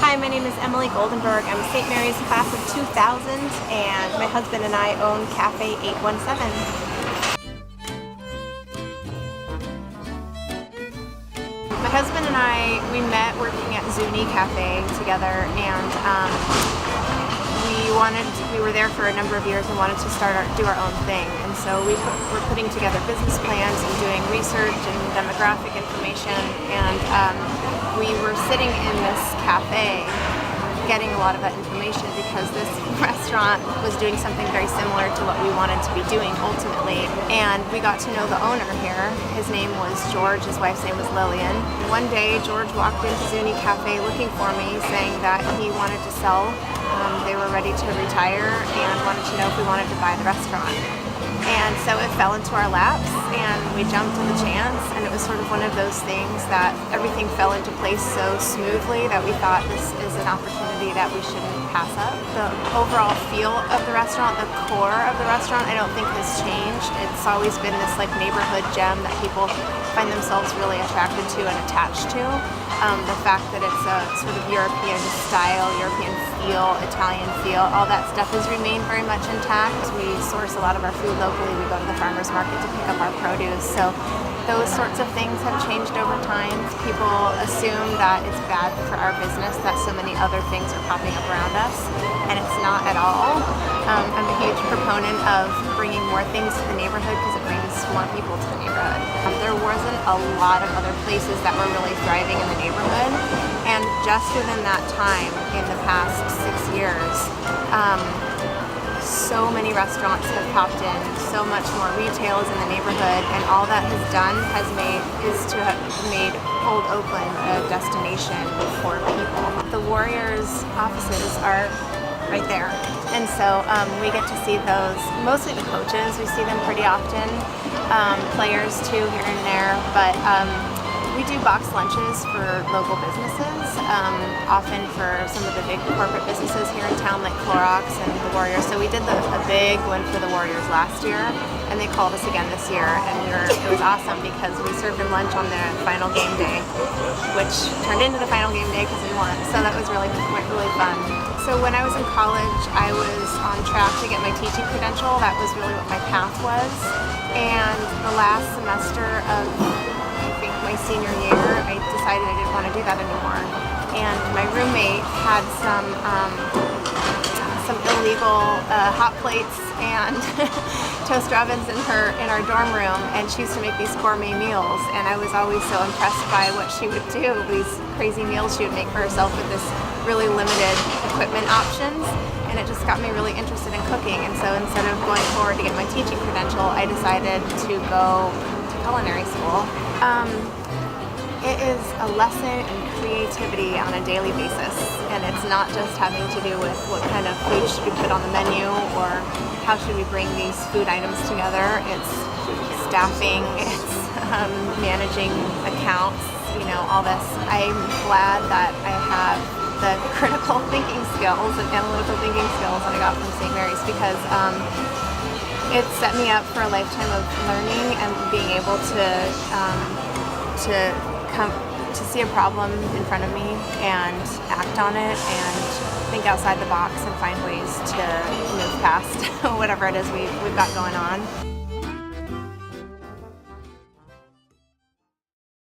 Hi, my name is Emily Goldenberg. I'm St. Mary's class of 2000, and my husband and I own Caffe 817. My husband and I, we met working at Zuni Cafe together, and we were there for a number of years and wanted to do our own thing. And so we're putting together business plans and doing research and demographic information, and we were sitting in this cafe getting a lot of that information because this restaurant was doing something very similar to what we wanted to be doing ultimately. And we got to know the owner here. His name was George, his wife's name was Lillian. One day George walked into Zuni Cafe looking for me, saying that he wanted to sell. They were ready to retire and wanted to know if we wanted to buy the restaurant. And so it fell into our laps and we jumped at the chance, and it was sort of one of those things that everything fell into place so smoothly that we thought this is an opportunity that we shouldn't pass up. The overall feel of the restaurant, the core of the restaurant, I don't think has changed. It's always been this like neighborhood gem that people find themselves really attracted to and attached to. The fact that it's a sort of European style, European feel, Italian feel, all that stuff has remained very much intact. We source a lot of our food locally. We go to the farmer's market to pick up our produce. So those sorts of things have changed over time. People assume that it's bad for our business that so many other things are popping up around us, and it's not at all. I'm a huge proponent of bringing more things to the neighborhood because it brings more people to the neighborhood. There wasn't a lot of other places that were really thriving in the neighborhood, and just within that time, in the past 6 years, so many restaurants have popped in, so much more retail is in the neighborhood, and all that has done is to have made Old Oakland a destination for people. The Warriors offices are right there, and so we get to see those, mostly the coaches. We see them pretty often, players too here and there, but we do box lunches for local businesses, often for some of the big corporate businesses here in town like Clorox and the Warriors. So we did a big one for the Warriors last year, and they called us again this year, and it was awesome because we served them lunch on their final game day, which turned into the final game day because we won. So that was really fun. So when I was in college, I was on track to get my teaching credential. That was really what my path was. And the last semester of my senior year, I decided I didn't want to do that anymore. And my roommate had some illegal hot plates and toaster ovens in our dorm room, and she used to make these gourmet meals, and I was always so impressed by what she would do, these crazy meals she would make for herself with this really limited equipment options, and it just got me really interested in cooking. And so instead of going forward to get my teaching credential, I decided to go to culinary school. It is a lesson in creativity on a daily basis, and it's not just having to do with what kind of food should we put on the menu or how should we bring these food items together. It's staffing, it's managing accounts, all this. I'm glad that I have the critical thinking skills and analytical thinking skills that I got from St. Mary's, because it set me up for a lifetime of learning and being able to see a problem in front of me and act on it and think outside the box and find ways to move past whatever it is we've got going on.